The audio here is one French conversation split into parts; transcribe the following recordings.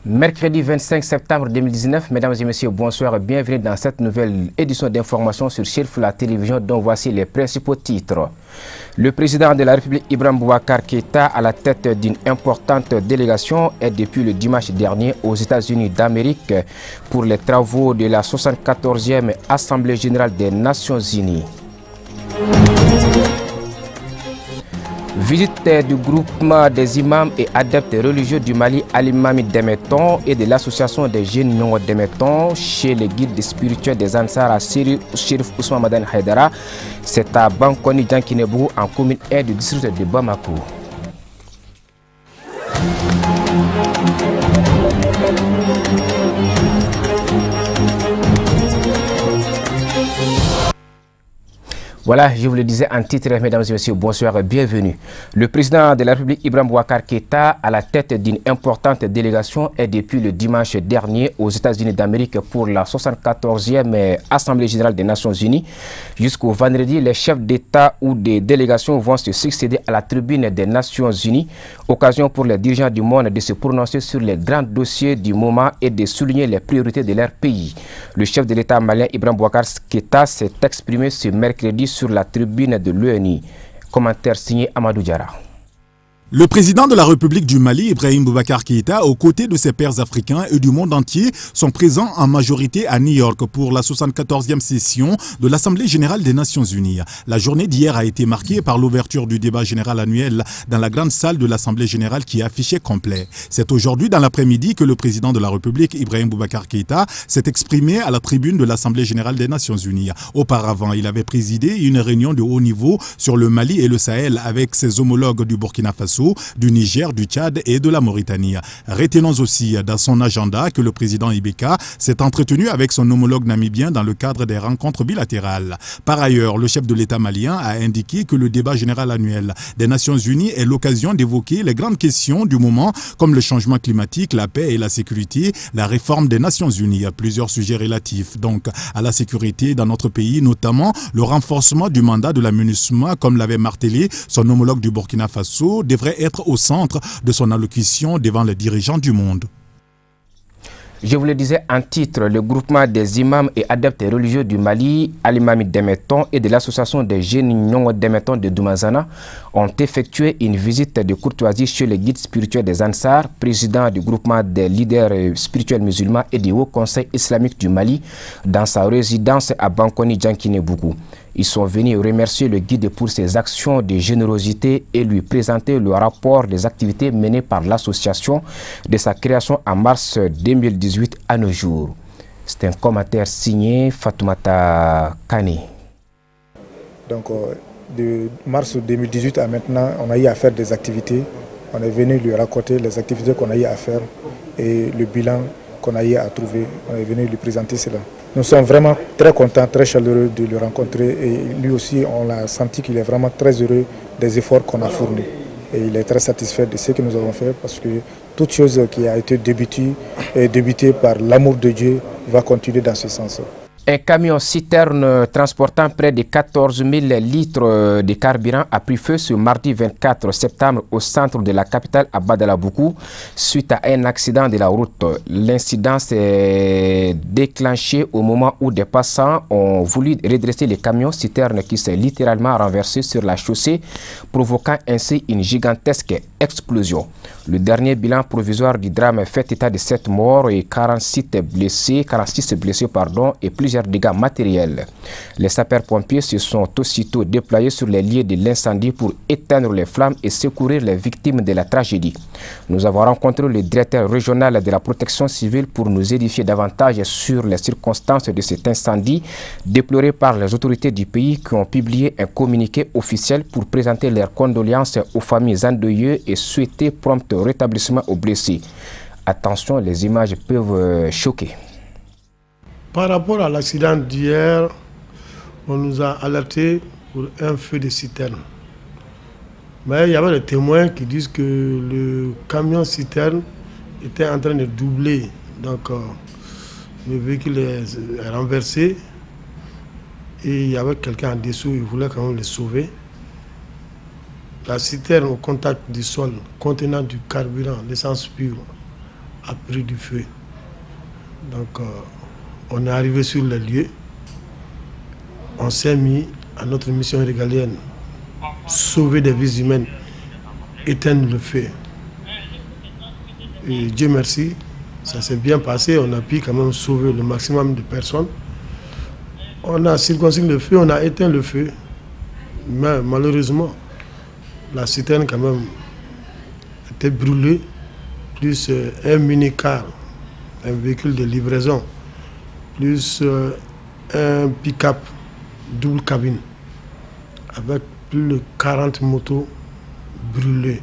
Mercredi 25 septembre 2019, mesdames et messieurs, bonsoir et bienvenue dans cette nouvelle édition d'information sur Chérif la télévision dont voici les principaux titres. Le président de la République Ibrahim Boubacar Keïta, à la tête d'une importante délégation, est depuis le dimanche dernier aux États-Unis d'Amérique pour les travaux de la 74e Assemblée générale des Nations unies. Visite du groupement des imams et adeptes religieux du Mali Al-Imami Demeton et de l'association des jeunes Nyongo Demeton chez les guides spirituels des Ansar à Chérif Ousmane Madani Haïdara. C'est à Bankoni Djankinebou en commune 1 du district de Bamako. Voilà, je vous le disais en titre, mesdames et messieurs, bonsoir et bienvenue. Le président de la République Ibrahim Boubacar Keïta, à la tête d'une importante délégation, est depuis le dimanche dernier aux États-Unis d'Amérique pour la 74e Assemblée générale des Nations unies. Jusqu'au vendredi, les chefs d'État ou des délégations vont se succéder à la tribune des Nations unies. Occasion pour les dirigeants du monde de se prononcer sur les grands dossiers du moment et de souligner les priorités de leur pays. Le chef de l'État malien Ibrahim Boubacar Keïta s'est exprimé ce mercredi sur la tribune de l'ONU. Commentaire signé Amadou Diarra. Le président de la République du Mali, Ibrahim Boubacar Keïta, aux côtés de ses pairs africains et du monde entier, sont présents en majorité à New York pour la 74e session de l'Assemblée générale des Nations unies. La journée d'hier a été marquée par l'ouverture du débat général annuel dans la grande salle de l'Assemblée générale qui est affichée complet. C'est aujourd'hui dans l'après-midi que le président de la République, Ibrahim Boubacar Keïta, s'est exprimé à la tribune de l'Assemblée générale des Nations unies. Auparavant, il avait présidé une réunion de haut niveau sur le Mali et le Sahel avec ses homologues du Burkina Faso, du Niger, du Tchad et de la Mauritanie. Retenons aussi dans son agenda que le président Ibeka s'est entretenu avec son homologue namibien dans le cadre des rencontres bilatérales. Par ailleurs, le chef de l'État malien a indiqué que le débat général annuel des Nations unies est l'occasion d'évoquer les grandes questions du moment comme le changement climatique, la paix et la sécurité, la réforme des Nations unies. Plusieurs sujets relatifs donc à la sécurité dans notre pays, notamment le renforcement du mandat de la MINUSMA, comme l'avait martelé son homologue du Burkina Faso, devrait être au centre de son allocution devant les dirigeants du monde. Je vous le disais en titre, le groupement des imams et adeptes religieux du Mali, Al-Imami Demeton et de l'association des jeunes Nyongo Demeton de Doumazana ont effectué une visite de courtoisie chez le guide spirituel des Ansar, président du groupement des leaders spirituels musulmans et du Haut Conseil islamique du Mali, dans sa résidence à Bankoni Djankinebou. Ils sont venus remercier le guide pour ses actions de générosité et lui présenter le rapport des activités menées par l'association de sa création en mars 2018 à nos jours. C'est un commentaire signé Fatoumata Kane. Donc de mars 2018 à maintenant, on a eu à faire des activités. On est venu lui raconter les activités qu'on a eu à faire et le bilan qu'on a eu à trouver. On est venu lui présenter cela. Nous sommes vraiment très contents, très chaleureux de le rencontrer et lui aussi, on a senti qu'il est vraiment très heureux des efforts qu'on a fournis. Et il est très satisfait de ce que nous avons fait parce que toute chose qui a été débutée par l'amour de Dieu va continuer dans ce sens. Un camion citerne transportant près de 14 000 litres de carburant a pris feu ce mardi 24 septembre au centre de la capitale à Badalaboukou suite à un accident de la route. L'incident s'est déclenché au moment où des passants ont voulu redresser le camion citerne qui s'est littéralement renversé sur la chaussée, provoquant ainsi une gigantesque explosion. Le dernier bilan provisoire du drame fait état de 7 morts et 46 blessés et plusieurs dégâts matériels. Les sapeurs-pompiers se sont aussitôt déployés sur les lieux de l'incendie pour éteindre les flammes et secourir les victimes de la tragédie. Nous avons rencontré le directeur régional de la protection civile pour nous édifier davantage sur les circonstances de cet incendie déploré par les autorités du pays qui ont publié un communiqué officiel pour présenter leurs condoléances aux familles endeuillées et souhaiter prompt rétablissement aux blessés. Attention, les images peuvent choquer. Par rapport à l'accident d'hier, on nous a alerté pour un feu de citerne. Mais il y avait des témoins qui disent que le camion citerne était en train de doubler. Donc, Le véhicule est renversé et il y avait quelqu'un en dessous, il voulait quand même le sauver. La citerne au contact du sol contenant du carburant, l'essence pure, a pris du feu. Donc on est arrivé sur le lieu, on s'est mis à notre mission régalienne, sauver des vies humaines, éteindre le feu. Et Dieu merci, ça s'est bien passé, on a pu quand même sauver le maximum de personnes. On a circonscrit le feu, on a éteint le feu, mais malheureusement, la citerne quand même était brûlée, plus un mini-car, un véhicule de livraison, plus un pick-up double cabine, avec plus de 40 motos brûlées.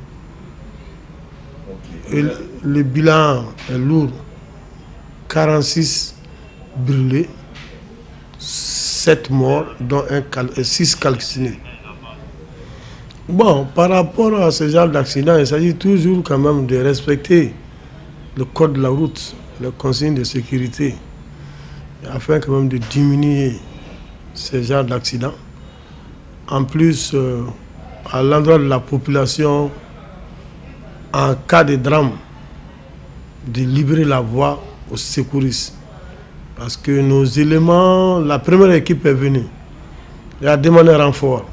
Et le bilan est lourd, 46 brûlés, 7 morts, dont 6 calcinés. Bon, par rapport à ce genre d'accident, il s'agit toujours quand même de respecter le code de la route, les consignes de sécurité, afin quand même de diminuer ce genre d'accident. En plus, à l'endroit de la population, en cas de drame, de libérer la voie aux secouristes. Parce que nos éléments, la première équipe est venue, elle a demandé un renfort.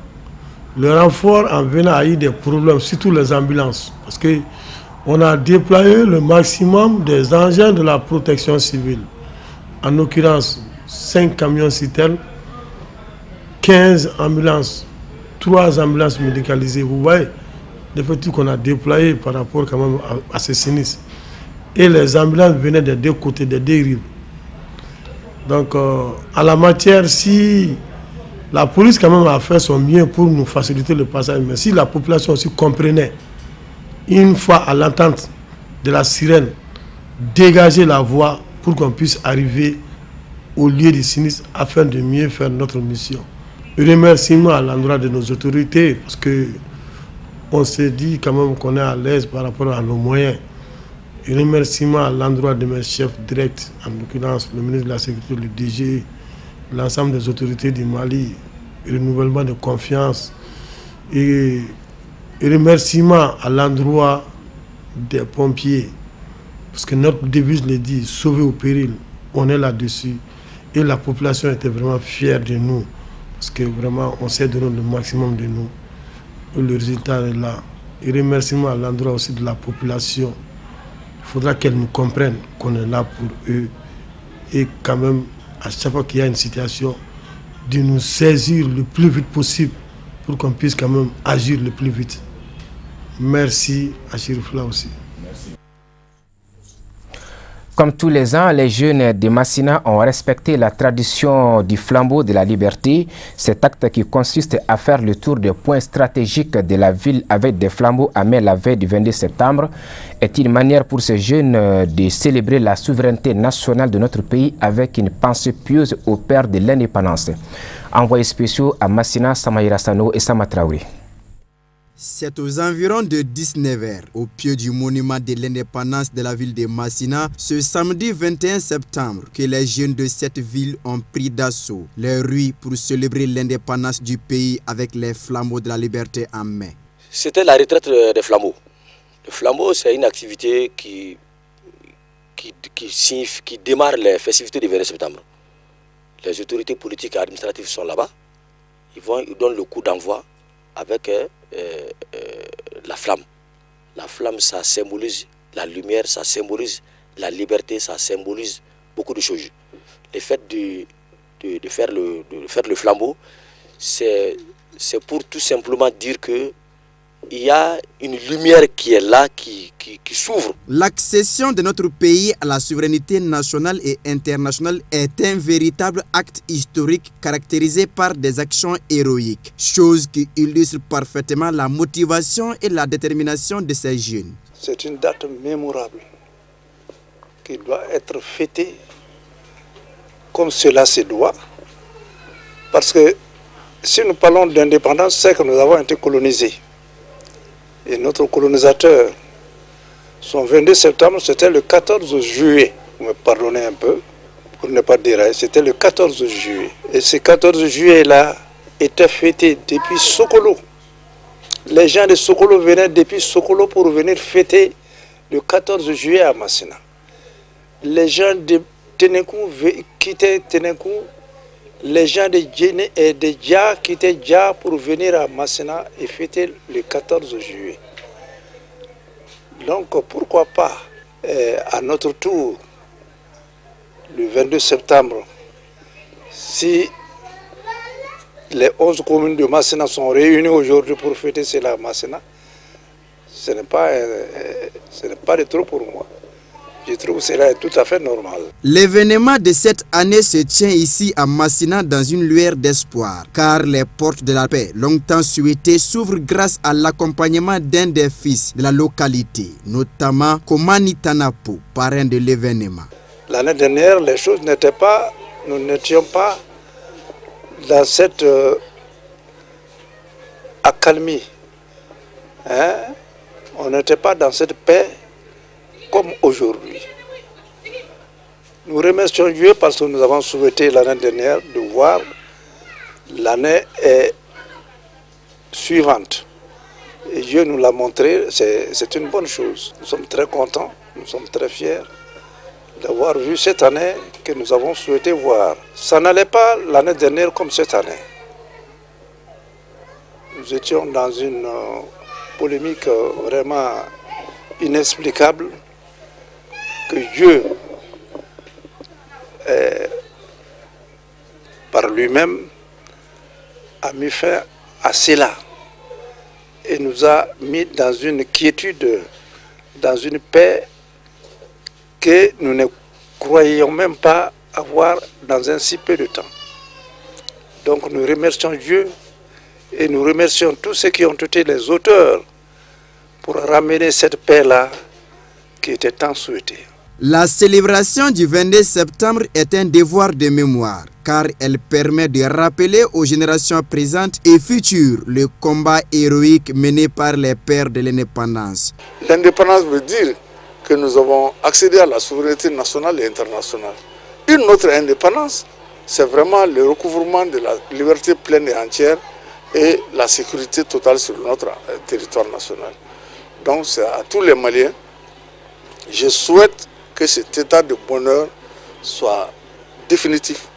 Le renfort en venant a eu des problèmes, surtout les ambulances. Parce qu'on a déployé le maximum des engins de la protection civile. En l'occurrence, 5 camions citernes, 15 ambulances, 3 ambulances médicalisées. Vous voyez l'effectif qu'on a déployé par rapport quand même à ces sinistres. Et les ambulances venaient des deux côtés, des deux rives. Donc, à la matière, si la police quand même a fait son mieux pour nous faciliter le passage, mais si la population aussi comprenait, une fois à l'entente de la sirène, dégager la voie pour qu'on puisse arriver au lieu du sinistre afin de mieux faire notre mission. Remerciement à l'endroit de nos autorités, parce que on s'est dit quand même qu'on est à l'aise par rapport à nos moyens. Remerciement à l'endroit de mes chefs directs, en l'occurrence le ministre de la Sécurité, le DG, l'ensemble des autorités du Mali, renouvellement de confiance. Et remerciement à l'endroit des pompiers, parce que notre devise le dit, sauver au péril, on est là-dessus. Et la population était vraiment fière de nous, parce que vraiment on s'est donné le maximum de nous. Et le résultat est là. Et remerciement à l'endroit aussi de la population. Il faudra qu'elle nous comprenne qu'on est là pour eux. Et quand même, à chaque fois qu'il y a une situation, de nous saisir le plus vite possible pour qu'on puisse quand même agir le plus vite. Merci à Chirifla aussi. Merci. Comme tous les ans, les jeunes de Massina ont respecté la tradition du flambeau de la liberté. Cet acte qui consiste à faire le tour des points stratégiques de la ville avec des flambeaux à main la veille du 22 septembre est une manière pour ces jeunes de célébrer la souveraineté nationale de notre pays avec une pensée pieuse au père de l'indépendance. Envoyés spéciaux à Massina, Samaïra Sano et Sama Traoré. C'est aux environs de 19h, au pied du monument de l'indépendance de la ville de Massina, ce samedi 21 septembre, que les jeunes de cette ville ont pris d'assaut les rues pour célébrer l'indépendance du pays avec les flambeaux de la liberté en main. C'était la retraite des flambeaux. Le flambeau, c'est une activité qui démarre les festivités du 22 septembre. Les autorités politiques et administratives sont là-bas. Ils donnent le coup d'envoi avec la flamme. La flamme, ça symbolise la lumière, ça symbolise la liberté, ça symbolise beaucoup de choses. Le fait de faire le flambeau, c'est pour tout simplement dire que il y a une lumière qui est là, qui s'ouvre. L'accession de notre pays à la souveraineté nationale et internationale est un véritable acte historique caractérisé par des actions héroïques, chose qui illustre parfaitement la motivation et la détermination de ces jeunes. C'est une date mémorable qui doit être fêtée comme cela se doit, parce que si nous parlons d'indépendance, c'est que nous avons été colonisés. Et notre colonisateur, son 22 septembre, c'était le 14 juillet, vous me pardonnez un peu, pour ne pas dire, c'était le 14 juillet. Et ce 14 juillet-là était fêté depuis Sokolo. Les gens de Sokolo venaient depuis Sokolo pour venir fêter le 14 juillet à Massina. Les gens de Ténékou quittaient Ténékou. Les gens de Djéné et de Dja quittaient Dja pour venir à Massina et fêter le 14 juillet. Donc pourquoi pas, à notre tour, le 22 septembre, si les 11 communes de Massina sont réunies aujourd'hui pour fêter cela à Massina, ce n'est pas de trop pour moi. Je trouve que cela est tout à fait normal. L'événement de cette année se tient ici à Massina dans une lueur d'espoir, car les portes de la paix, longtemps souhaitées, s'ouvrent grâce à l'accompagnement d'un des fils de la localité, notamment Komani Tanapo, parrain de l'événement. L'année dernière, les choses n'étaient pas, nous n'étions pas dans cette accalmie. On n'était pas dans cette paix comme aujourd'hui. Nous remercions Dieu parce que nous avons souhaité l'année dernière de voir l'année suivante. Et Dieu nous l'a montré, c'est une bonne chose. Nous sommes très contents, nous sommes très fiers d'avoir vu cette année que nous avons souhaité voir. Ça n'allait pas l'année dernière comme cette année. Nous étions dans une polémique vraiment inexplicable que Dieu, par lui-même, a mis fin à cela et nous a mis dans une quiétude, dans une paix que nous ne croyions même pas avoir dans un si peu de temps. Donc nous remercions Dieu et nous remercions tous ceux qui ont été les auteurs pour ramener cette paix-là qui était tant souhaitée. La célébration du 22 septembre est un devoir de mémoire, car elle permet de rappeler aux générations présentes et futures le combat héroïque mené par les pères de l'indépendance. L'indépendance veut dire que nous avons accédé à la souveraineté nationale et internationale. Une autre indépendance, c'est vraiment le recouvrement de la liberté pleine et entière et la sécurité totale sur notre territoire national. Donc c'est à tous les Maliens, je souhaite que cet état de bonheur soit définitif,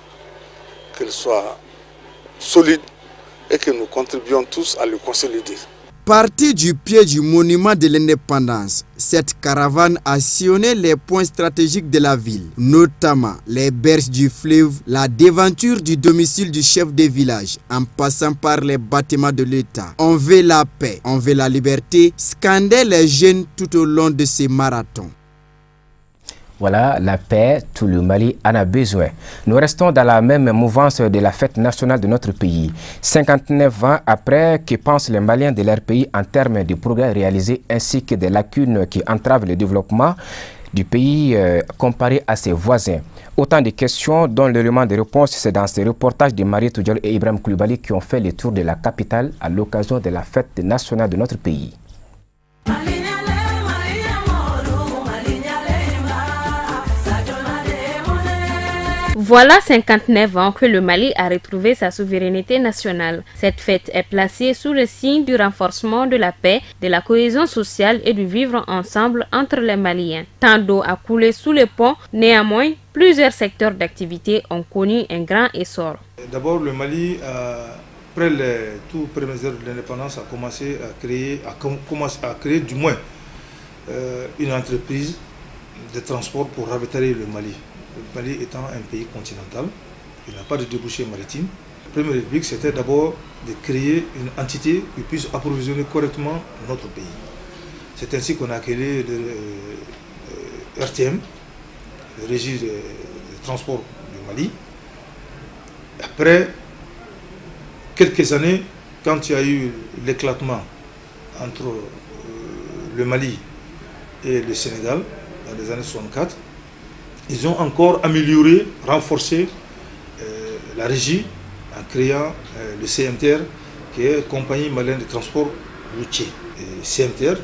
qu'il soit solide et que nous contribuions tous à le consolider. Partie du pied du monument de l'indépendance, cette caravane a sillonné les points stratégiques de la ville, notamment les berges du fleuve, la devanture du domicile du chef de village, en passant par les bâtiments de l'État. On veut la paix, on veut la liberté, scandaient les jeunes tout au long de ces marathons. Voilà, la paix, tout le Mali en a besoin. Nous restons dans la même mouvance de la fête nationale de notre pays. 59 ans après, que pensent les Maliens de leur pays en termes de progrès réalisés ainsi que des lacunes qui entravent le développement du pays comparé à ses voisins? Autant de questions dont l'élément de réponse, c'est dans ces reportages de Marie Toudjal et Ibrahim Koulibaly qui ont fait le tour de la capitale à l'occasion de la fête nationale de notre pays. Voilà 59 ans que le Mali a retrouvé sa souveraineté nationale. Cette fête est placée sous le signe du renforcement de la paix, de la cohésion sociale et du vivre ensemble entre les Maliens. Tant d'eau a coulé sous les ponts, néanmoins, plusieurs secteurs d'activité ont connu un grand essor. D'abord, le Mali, après les tout premières heures de l'indépendance, a commencé à créer du moins une entreprise de transport pour ravitailler le Mali. Le Mali étant un pays continental, il n'a pas de débouché maritime. La première république, c'était d'abord de créer une entité qui puisse approvisionner correctement notre pays. C'est ainsi qu'on a créé le RTM, le Régie de transport du Mali. Après quelques années, quand il y a eu l'éclatement entre le Mali et le Sénégal, dans les années 64, ils ont encore amélioré, renforcé la régie en créant le CMTR, qui est Compagnie Malienne de Transport Routier. Et CMTR,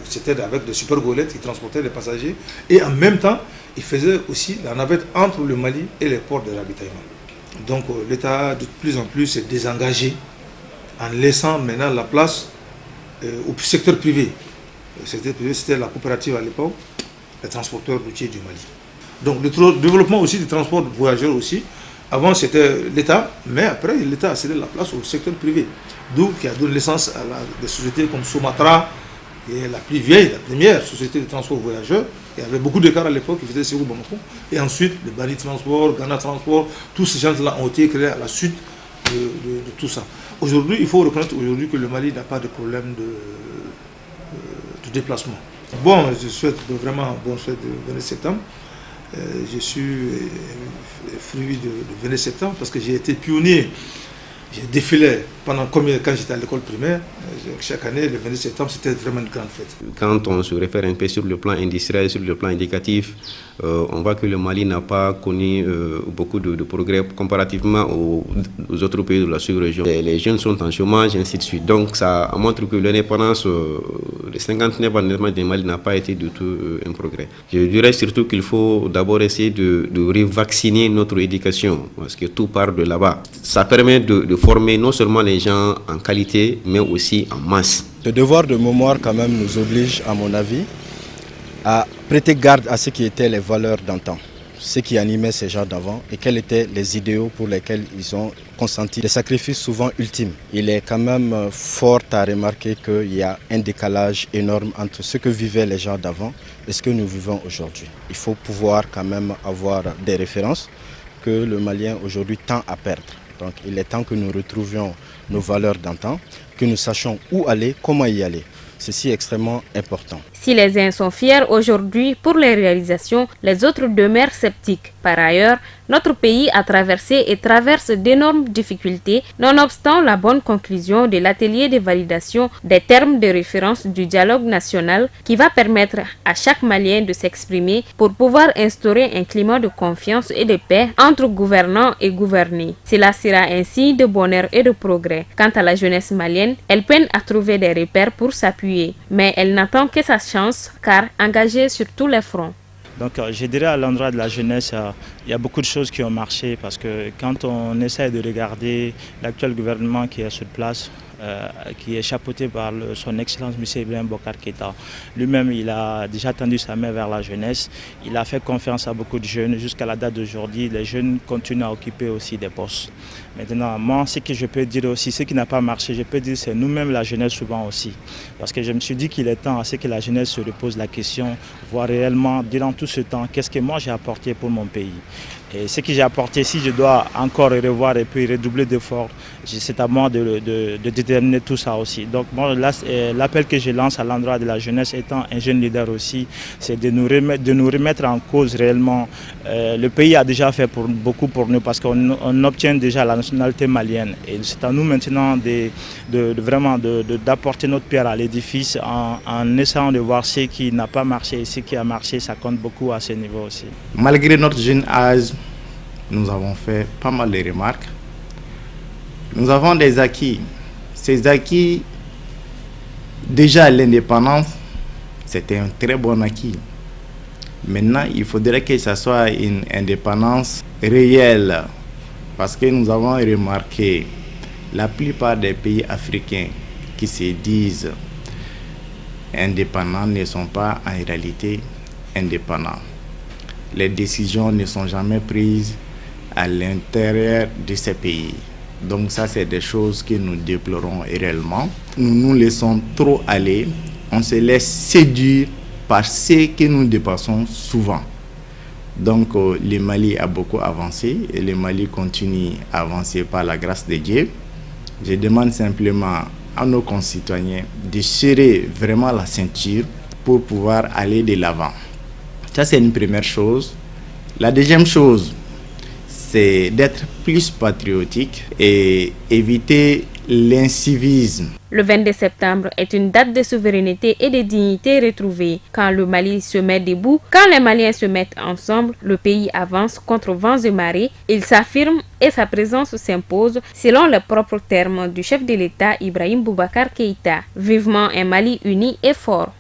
c'était avec des super golettes qui transportaient les passagers. Et en même temps, il faisait aussi la navette entre le Mali et les ports de ravitaillement. Donc l'État de plus en plus s'est désengagé en laissant maintenant la place au secteur privé. Le secteur privé, c'était la coopérative à l'époque, les transporteurs routiers du Mali. Donc le développement aussi du transport de voyageurs aussi, avant c'était l'État, mais après l'État a cédé la place au secteur privé. D'où qui a donné naissance à des sociétés comme Somatra, et la plus vieille, la première société de transport voyageurs. Il y avait beaucoup de cars à l'époque qui faisaient Ségou Bamako. Et ensuite, le Bali Transport, Ghana Transport, tous ces gens-là ont été créés à la suite de tout ça. Aujourd'hui, il faut reconnaître aujourd'hui que le Mali n'a pas de problème de déplacement. Bon, je souhaite vraiment bon souhait de 20 septembre. Je suis fruit de 20 septembre parce que j'ai été pionnier. J'ai défilé quand j'étais à l'école primaire. Chaque année, le 20 septembre, c'était vraiment une grande fête. Quand on se réfère un peu sur le plan industriel, sur le plan éducatif, on voit que le Mali n'a pas connu beaucoup de progrès comparativement aux autres pays de la sous-région. Les jeunes sont en chômage, ainsi de suite. Donc ça montre que l'indépendance, les 59 ans du Mali n'a pas été du tout un progrès. Je dirais surtout qu'il faut d'abord essayer de revacciner notre éducation, parce que tout part de là-bas. Ça permet de former non seulement les gens en qualité, mais aussi en masse. Le devoir de mémoire quand même nous oblige, à mon avis, à prêter garde à ce qui étaient les valeurs d'antan, ce qui animait ces gens d'avant et quels étaient les idéaux pour lesquels ils ont consenti des sacrifices souvent ultimes. Il est quand même fort à remarquer qu'il y a un décalage énorme entre ce que vivaient les gens d'avant et ce que nous vivons aujourd'hui. Il faut pouvoir quand même avoir des références que le Malien aujourd'hui tend à perdre. Donc il est temps que nous retrouvions nos valeurs d'antan, que nous sachions où aller, comment y aller. Ceci est extrêmement important. Si les uns sont fiers aujourd'hui pour les réalisations, les autres demeurent sceptiques. Par ailleurs, notre pays a traversé et traverse d'énormes difficultés, nonobstant la bonne conclusion de l'atelier de validation des termes de référence du dialogue national qui va permettre à chaque Malien de s'exprimer pour pouvoir instaurer un climat de confiance et de paix entre gouvernants et gouvernés. Cela sera un signe de bonheur et de progrès. Quant à la jeunesse malienne, elle peine à trouver des repères pour s'appuyer, mais elle n'attend que sa chance car engagée sur tous les fronts. Donc je dirais à l'endroit de la jeunesse, il y a beaucoup de choses qui ont marché parce que quand on essaie de regarder l'actuel gouvernement qui est sur place, qui est chapeauté par son Excellence M. Ibrahim Boubacar Keïta. Lui-même, il a déjà tendu sa main vers la jeunesse. Il a fait confiance à beaucoup de jeunes. Jusqu'à la date d'aujourd'hui, les jeunes continuent à occuper aussi des postes. Maintenant, moi, ce que je peux dire aussi, ce qui n'a pas marché, je peux dire c'est nous-mêmes la jeunesse souvent aussi. Parce que je me suis dit qu'il est temps à ce que la jeunesse se repose la question, voir réellement, durant tout ce temps, qu'est-ce que moi j'ai apporté pour mon pays. Et ce que j'ai apporté, si je dois encore revoir et puis redoubler d'efforts, c'est à moi de déterminer tout ça aussi. Donc moi, l'appel que je lance à l'endroit de la jeunesse, étant un jeune leader aussi, c'est de nous remettre en cause réellement. Le pays a déjà fait beaucoup pour nous parce qu'on obtient déjà la nationalité malienne. Et c'est à nous maintenant vraiment d'apporter notre pierre à l'édifice en essayant de voir ce qui n'a pas marché et ce qui a marché, ça compte beaucoup à ce niveau aussi. Malgré notre jeune âge, nous avons fait pas mal de remarques. Nous avons des acquis. Ces acquis, déjà l'indépendance, c'était un très bon acquis. Maintenant, il faudrait que ce soit une indépendance réelle. Parce que nous avons remarqué, la plupart des pays africains qui se disent indépendants ne sont pas en réalité indépendants. Les décisions ne sont jamais prises à l'intérieur de ces pays. Donc ça, c'est des choses que nous déplorons réellement. Nous nous laissons trop aller. On se laisse séduire par ce que nous dépassons souvent. Donc le Mali a beaucoup avancé et le Mali continue à avancer par la grâce de Dieu. Je demande simplement à nos concitoyens de serrer vraiment la ceinture pour pouvoir aller de l'avant. Ça, c'est une première chose. La deuxième chose, c'est d'être plus patriotique et éviter l'incivisme. Le 22 septembre est une date de souveraineté et de dignité retrouvée. Quand le Mali se met debout, quand les Maliens se mettent ensemble, le pays avance contre vents et marées. Il s'affirme et sa présence s'impose selon les propres termes du chef de l'État Ibrahim Boubacar Keïta. Vivement un Mali uni et fort.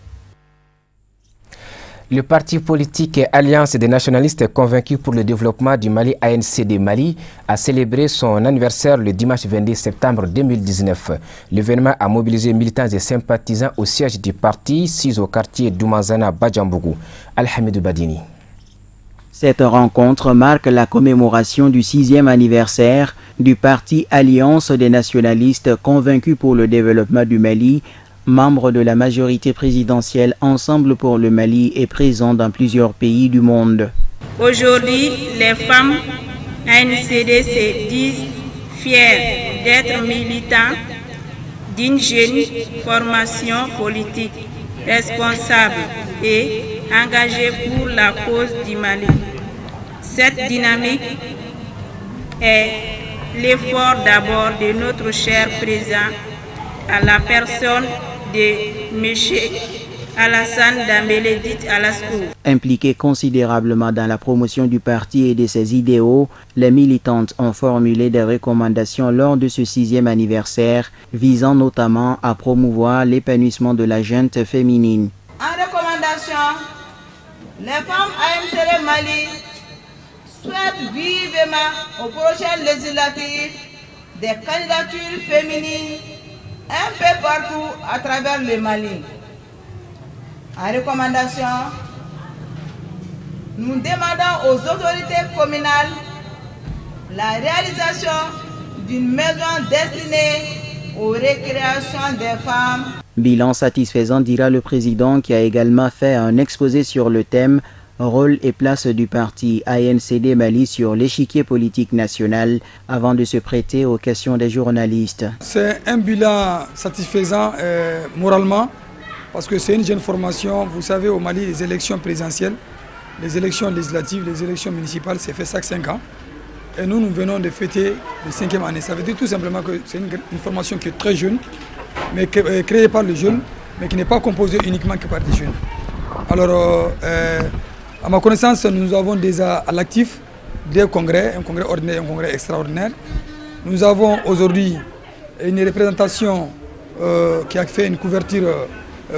Le parti politique Alliance des nationalistes convaincus pour le développement du Mali, ANCD Mali, a célébré son anniversaire le dimanche 22 septembre 2019. L'événement a mobilisé militants et sympathisants au siège du parti, 6 au quartier d'Oumanzana Badjambougou. Alhamidou Badini. Cette rencontre marque la commémoration du 6e anniversaire du parti Alliance des nationalistes convaincus pour le développement du Mali. Membre de la majorité présidentielle Ensemble pour le Mali est présent dans plusieurs pays du monde. Aujourd'hui, les femmes ANCD se disent fières d'être militants d'une jeune formation politique responsable et engagée pour la cause du Mali. Cette dynamique est l'effort d'abord de notre cher président à la personne de M. Alassane Dembélé dit Alassou. Impliqué considérablement dans la promotion du parti et de ses idéaux, les militantes ont formulé des recommandations lors de ce 6e anniversaire, visant notamment à promouvoir l'épanouissement de la gente féminine. En recommandation, les femmes ANCD Mali souhaitent vivement aux prochaines législatives des candidatures féminines un peu partout à travers le Mali. En recommandation, nous demandons aux autorités communales la réalisation d'une maison destinée aux récréations des femmes. Bilan satisfaisant, dira le président, qui a également fait un exposé sur le thème rôle et place du parti ANCD Mali sur l'échiquier politique national avant de se prêter aux questions des journalistes. C'est un bilan satisfaisant moralement parce que c'est une jeune formation. Vous savez, au Mali, les élections présidentielles, les élections législatives, les élections municipales, c'est fait chaque 5 ans. Et nous venons de fêter le 5e année. Ça veut dire tout simplement que c'est une formation qui est très jeune, mais créée par les jeunes, mais qui n'est pas composée uniquement que par des jeunes. Alors, à ma connaissance, nous avons déjà à l'actif des congrès, un congrès ordinaire et un congrès extraordinaire. Nous avons aujourd'hui une représentation qui a fait une couverture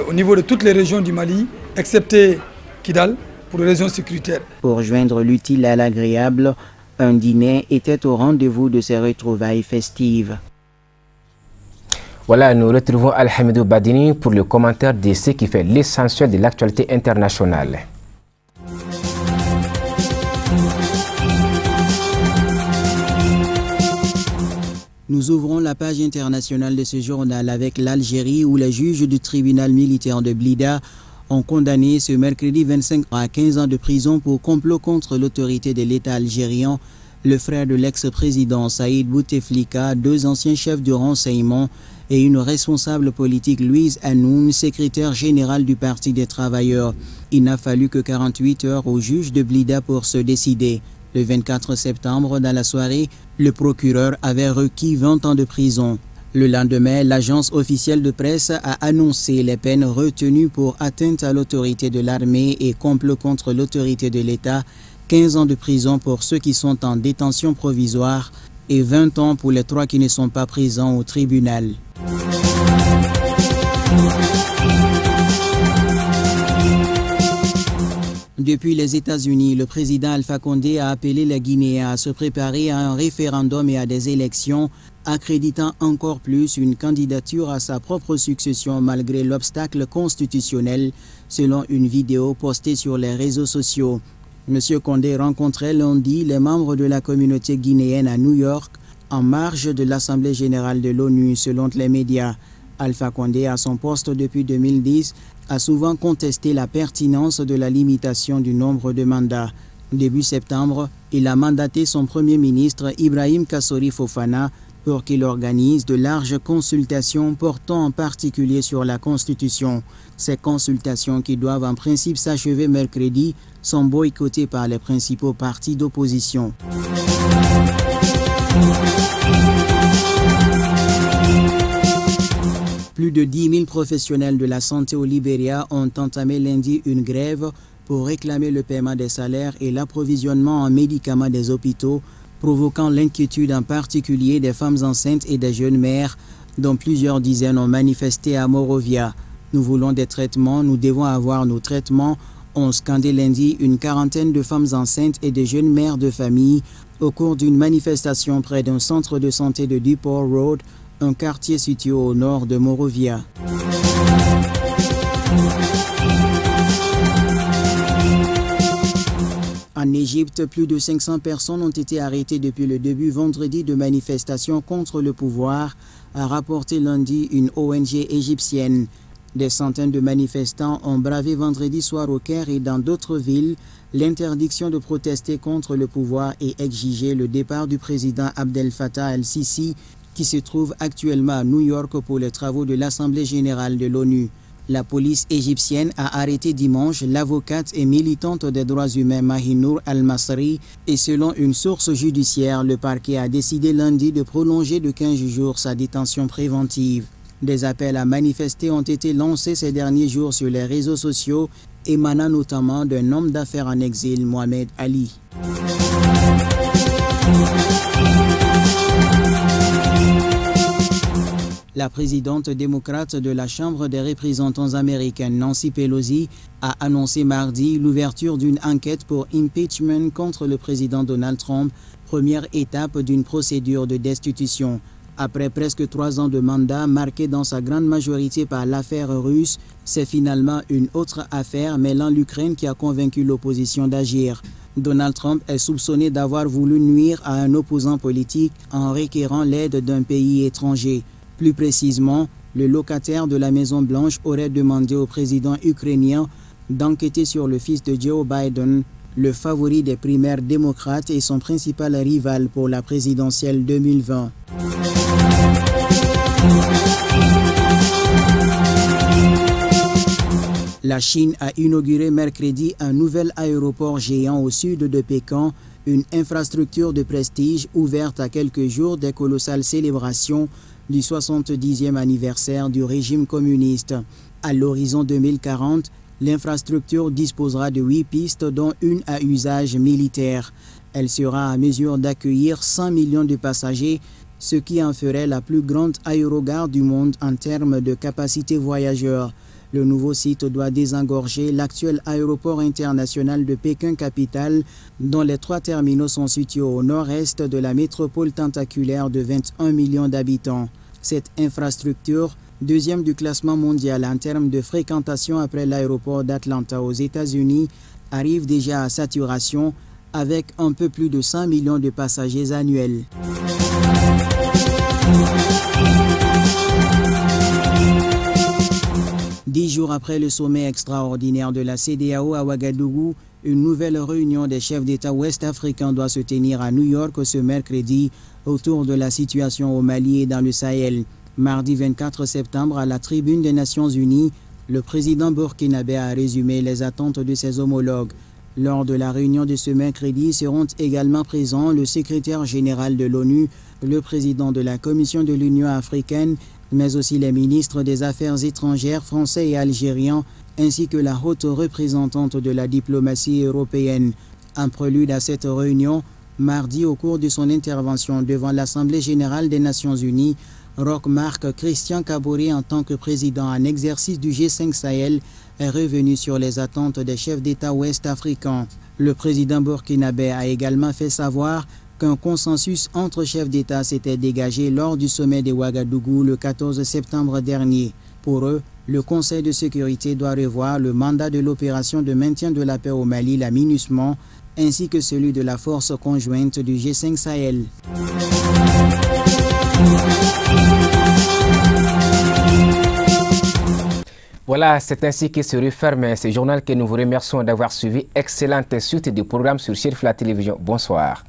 au niveau de toutes les régions du Mali, excepté Kidal, pour des raisons sécuritaires. Pour joindre l'utile à l'agréable, un dîner était au rendez-vous de ces retrouvailles festives. Voilà, nous retrouvons Alhamidou Badini pour le commentaire de ce qui fait l'essentiel de l'actualité internationale. Nous ouvrons la page internationale de ce journal avec l'Algérie où les juges du tribunal militaire de Blida ont condamné ce mercredi 25 à 15 ans de prison pour complot contre l'autorité de l'État algérien, le frère de l'ex-président Saïd Bouteflika, 2 anciens chefs de renseignement et une responsable politique, Louise Hanoun, secrétaire générale du Parti des travailleurs. Il n'a fallu que 48 heures au juge de Blida pour se décider. Le 24 septembre, dans la soirée, le procureur avait requis 20 ans de prison. Le lendemain, l'agence officielle de presse a annoncé les peines retenues pour atteinte à l'autorité de l'armée et complot contre l'autorité de l'État, 15 ans de prison pour ceux qui sont en détention provisoire et 20 ans pour les 3 qui ne sont pas présents au tribunal. Depuis les États-Unis, le président Alpha Condé a appelé les Guinéens à se préparer à un référendum et à des élections, accréditant encore plus une candidature à sa propre succession malgré l'obstacle constitutionnel, selon une vidéo postée sur les réseaux sociaux. M. Condé rencontrait lundi les membres de la communauté guinéenne à New York, en marge de l'Assemblée générale de l'ONU, selon les médias. Alpha Condé, à son poste depuis 2010, a souvent contesté la pertinence de la limitation du nombre de mandats. Début septembre, il a mandaté son Premier ministre Ibrahim Kassori Fofana pour qu'il organise de larges consultations portant en particulier sur la Constitution. Ces consultations, qui doivent en principe s'achever mercredi, sont boycottées par les principaux partis d'opposition. Plus de 10 000 professionnels de la santé au Libéria ont entamé lundi une grève pour réclamer le paiement des salaires et l'approvisionnement en médicaments des hôpitaux, provoquant l'inquiétude en particulier des femmes enceintes et des jeunes mères, dont plusieurs dizaines ont manifesté à Morovia. Nous voulons des traitements, nous devons avoir nos traitements, ont scandé lundi une quarantaine de femmes enceintes et de jeunes mères de famille au cours d'une manifestation près d'un centre de santé de Depot Road, un quartier situé au nord de Monrovia. En Égypte, plus de 500 personnes ont été arrêtées depuis le début vendredi de manifestations contre le pouvoir, a rapporté lundi une ONG égyptienne. Des centaines de manifestants ont bravé vendredi soir au Caire et dans d'autres villes l'interdiction de protester contre le pouvoir et exiger le départ du président Abdel Fattah el-Sisi, qui se trouve actuellement à New York pour les travaux de l'Assemblée générale de l'ONU. La police égyptienne a arrêté dimanche l'avocate et militante des droits humains Mahinour al-Masri et selon une source judiciaire, le parquet a décidé lundi de prolonger de 15 jours sa détention préventive. Des appels à manifester ont été lancés ces derniers jours sur les réseaux sociaux, émanant notamment d'un homme d'affaires en exil, Mohamed Ali. La présidente démocrate de la Chambre des représentants américaine, Nancy Pelosi, a annoncé mardi l'ouverture d'une enquête pour impeachment contre le président Donald Trump, première étape d'une procédure de destitution. Après presque 3 ans de mandat marqué dans sa grande majorité par l'affaire russe, c'est finalement une autre affaire mêlant l'Ukraine qui a convaincu l'opposition d'agir. Donald Trump est soupçonné d'avoir voulu nuire à un opposant politique en requérant l'aide d'un pays étranger. Plus précisément, le locataire de la Maison-Blanche aurait demandé au président ukrainien d'enquêter sur le fils de Joe Biden, le favori des primaires démocrates et son principal rival pour la présidentielle 2020. La Chine a inauguré mercredi un nouvel aéroport géant au sud de Pékin, une infrastructure de prestige ouverte à quelques jours des colossales célébrations du 70e anniversaire du régime communiste. À l'horizon 2040, l'infrastructure disposera de 8 pistes dont une à usage militaire. Elle sera à mesure d'accueillir 100 millions de passagers, ce qui en ferait la plus grande aérogare du monde en termes de capacité voyageurs. Le nouveau site doit désengorger l'actuel aéroport international de Pékin-Capitale, dont les 3 terminaux sont situés au nord-est de la métropole tentaculaire de 21 millions d'habitants. Cette infrastructure, deuxième du classement mondial en termes de fréquentation après l'aéroport d'Atlanta aux États-Unis, arrive déjà à saturation avec un peu plus de 100 millions de passagers annuels. Dix jours après le sommet extraordinaire de la CEDEAO à Ouagadougou, une nouvelle réunion des chefs d'État ouest-africains doit se tenir à New York ce mercredi autour de la situation au Mali et dans le Sahel. Mardi 24 septembre, à la tribune des Nations Unies, le président burkinabé a résumé les attentes de ses homologues. Lors de la réunion de ce mercredi seront également présents le secrétaire général de l'ONU, le président de la Commission de l'Union africaine, mais aussi les ministres des Affaires étrangères français et algériens, ainsi que la haute représentante de la diplomatie européenne. En prélude à cette réunion, mardi, au cours de son intervention devant l'Assemblée générale des Nations unies, Roch-Marc Christian Kaboré, en tant que président en exercice du G5 Sahel, est revenu sur les attentes des chefs d'État ouest-africains. Le président burkinabé a également fait savoir qu'un consensus entre chefs d'État s'était dégagé lors du sommet de Ouagadougou le 14 septembre dernier. Pour eux, le Conseil de sécurité doit revoir le mandat de l'opération de maintien de la paix au Mali, la MINUSMA, ainsi que celui de la force conjointe du G5 Sahel. Voilà, c'est ainsi que se referme ce journal que nous vous remercions d'avoir suivi. Excellente suite des programmes sur Chérif la télévision. Bonsoir.